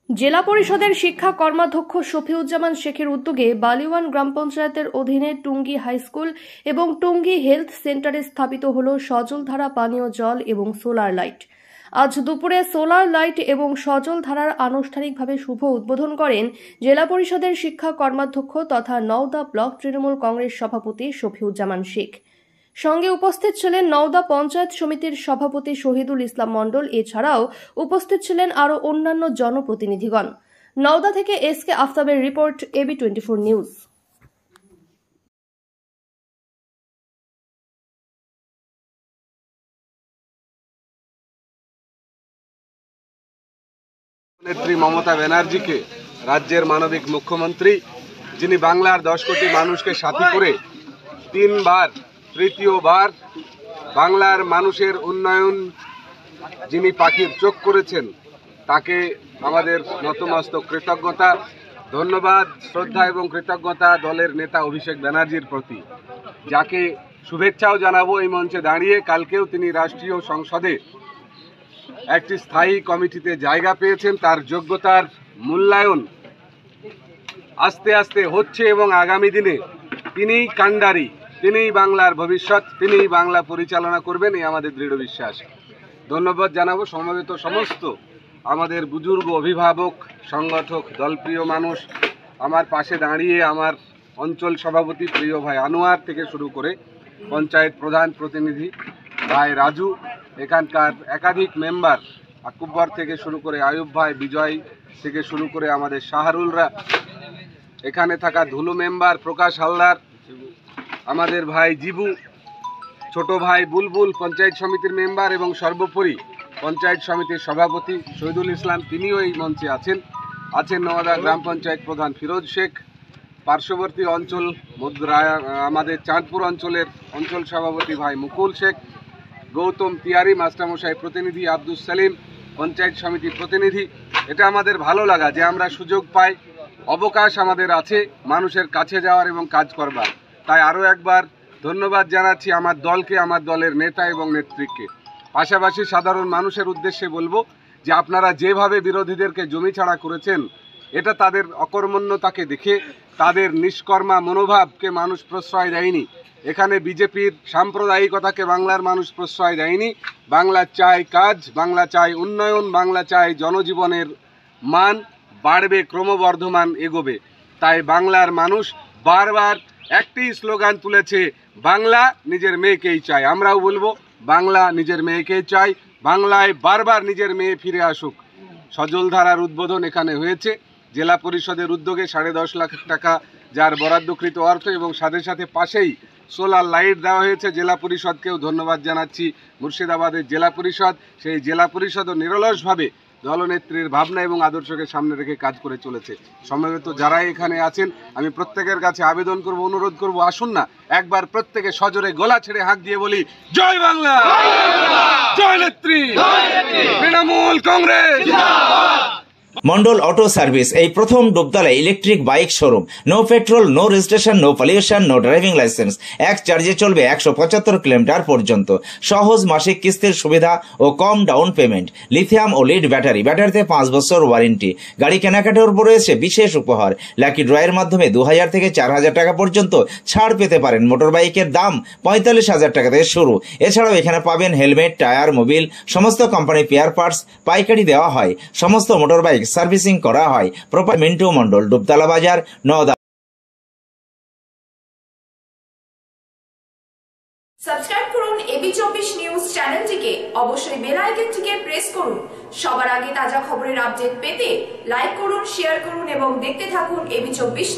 জেলা পরিষদের শিক্ষা কর্মাধ্যক্ষ শফিউজ্জামান শেখের উদ্যোগে বালিওয়ান গ্রাম পঞ্চায়েতের অধীনে টুঙ্গি হাই স্কুল এবং টুঙ্গি হেলথ সেন্টারে স্থাপিত হল সজলধারা পানীয় জল এবং সোলার লাইট। আজ দুপুরে সোলার লাইট এবং সজল ধারার আনুষ্ঠানিকভাবে শুভ উদ্বোধন করেন জেলা পরিষদের শিক্ষা কর্মাধ্যক্ষ তথা নওদা ব্লক তৃণমূল কংগ্রেস সভাপতি শফিউজ্জামান শেখ। সঙ্গে উপস্থিত ছিলেন নওদা পঞ্চায়েত সমিতির সভাপতি শহীদুল ইসলাম মণ্ডল। এছাড়াও উপস্থিত ছিলেন আরও অন্যান্য জনপ্রতিনিধিগণ। নওদা থেকে এসকে আফতাবের রিপোর্ট, AB24 নিউজ। নেত্রী মমতা ব্যানার্জিকে, রাজ্যের মানবিক মুখ্যমন্ত্রী, যিনি বাংলার 10 কোটি মানুষকে সাথী করে তৃতীয়বার বাংলার মানুষের উন্নয়ন যিনি পাখির চোখ করেছেন, তাকে আমাদের নতমস্তক কৃতজ্ঞতা, ধন্যবাদ, শ্রদ্ধা এবং কৃতজ্ঞতা দলের নেতা অভিষেক ব্যানার্জির প্রতি, যাকে শুভেচ্ছাও জানাবো এই মঞ্চে দাঁড়িয়ে। কালকেও তিনি রাষ্ট্রীয় সংসদে একটি স্থায়ী কমিটিতে জায়গা পেয়েছেন। তার যোগ্যতার মূল্যায়ন আস্তে আস্তে হচ্ছে এবং আগামী দিনে তিনিই কাণ্ডারি, তিনিই বাংলার ভবিষ্যৎ, তিনিই বাংলা পরিচালনা করবেন, এই আমাদের দৃঢ় বিশ্বাস। ধন্যবাদ জানাবো সমবেত সমস্ত আমাদের বুজুর্গ, অভিভাবক, সংগঠক, দলপ্রিয় মানুষ, আমার পাশে দাঁড়িয়ে আমার অঞ্চল সভাপতি প্রিয় ভাই আনোয়ার থেকে শুরু করে পঞ্চায়েত প্রধান প্রতিনিধি ভাই রাজু, এখানকার একাধিক মেম্বার আকুব্বর থেকে শুরু করে আয়ুব ভাই, বিজয় থেকে শুরু করে আমাদের শাহরুলরা, এখানে থাকা ধুলু মেম্বার প্রকাশ হালদার, আমাদের ভাই জিবু, ছোট ভাই বুলবুল, পঞ্চায়েত সমিতির মেম্বার এবং সর্বোপরি পঞ্চায়েত সমিতির সভাপতি শহীদুল ইসলাম, তিনিও এই মঞ্চে আছেন নওদা গ্রাম পঞ্চায়েত প্রধান ফিরোজ শেখ, পার্শ্ববর্তী অঞ্চল আমাদের চাঁদপুর অঞ্চলের অঞ্চল সভাপতি ভাই মুকুল শেখ, গৌতম তিয়ারি মাস্টারমশাই প্রতিনিধি, আব্দুল সালিম পঞ্চায়েত সমিতির প্রতিনিধি। এটা আমাদের ভালো লাগা যে আমরা সুযোগ পাই, অবকাশ আমাদের আছে মানুষের কাছে যাওয়ার এবং কাজ করবার। তাই আরও একবার ধন্যবাদ জানাচ্ছি আমার দলকে, আমার দলের নেতা এবং নেতৃত্বকে। পাশাপাশি সাধারণ মানুষের উদ্দেশ্যে বলবো যে আপনারা যেভাবে বিরোধীদেরকে জমি ছাড়া করেছেন, এটা তাদের অকর্মণ্যতাকে দেখে, তাদের নিষ্কর্মা মনোভাবকে মানুষ প্রশ্রয় দেয়নি। এখানে বিজেপির সাম্প্রদায়িকতাকে বাংলার মানুষ প্রশ্রয় দেয়নি। বাংলা চায় কাজ, বাংলা চায় উন্নয়ন, বাংলা চায় জনজীবনের মান বাড়বে, ক্রমবর্ধমান এগোবে। তাই বাংলার মানুষ বারবার একটি স্লোগান তুলেছে, বাংলা নিজের মেয়েকেই চায়। আমরাও বলবো বাংলা নিজের মেয়েকেই চাই, বাংলায় বারবার নিজের মেয়ে ফিরে আসুক। সজলধারার উদ্বোধন এখানে হয়েছে জেলা পরিষদের উদ্যোগে, 10.5 লাখ টাকা যার বরাদ্দকৃত অর্থ, এবং সাথে সাথে পাশেই সোলার লাইট দেওয়া হয়েছে। জেলা পরিষদকেও ধন্যবাদ জানাচ্ছি, মুর্শিদাবাদের জেলা পরিষদ, সেই জেলা পরিষদও নিরলসভাবে দলনেত্রীর ভাবনা এবং আদর্শকে সামনে রেখে কাজ করে চলেছে। সমবেত যারা এখানে আছেন, আমি প্রত্যেকের কাছে আবেদন করব, অনুরোধ করব, আসুন না একবার প্রত্যেকে সজোরে গলা ছেড়ে হাঁক দিয়ে বলি, জয় বাংলা, জয় নেত্রী, তৃণমূল কংগ্রেস। মন্ডল অটো সার্ভিস এই প্রথম ডুবতলায় electric bike showroom. No petrol, no registration, no pollution, no driving licence. এক চার্জে চলবে 175 কিলোমিটার পর্যন্ত। সহজ মাসিক কিস্তির সুবিধা ও কম ডাউন পেমেন্ট। লিথিয়াম ও লিড ব্যাটারিতে 5 বছর ওয়ারেন্টি। গাড়ি কেনাকাটার উপর রয়েছে বিশেষ উপহার। লাকি ড্রয়ের মাধ্যমে 2000 থেকে 4000 টাকা পর্যন্ত ছাড় পেতে পারেন। মোটর বাইকের দাম 45,000 টাকা থেকে শুরু। এছাড়াও এখানে পাবেন হেলমেট, টায়ার, মোবিল, সমস্ত কোম্পানি পেয়ার পার্টস পাইকারি দেওয়া হয়। সমস্ত মোটর বাইক সার্ভিসিং করা হয়। প্রপার মিন্টু মন্ডল, ডুবতলা বাজার, নওদা। সাবস্ক্রাইব করুন AB24 নিউজ চ্যানেলটিকে, অবশ্যই বেল আইকনটিকে প্রেস করুন। সবার আগে তাজা খবরের আপডেট পেতে লাইক করুন, শেয়ার করুন এবং দেখতে থাকুন AB24।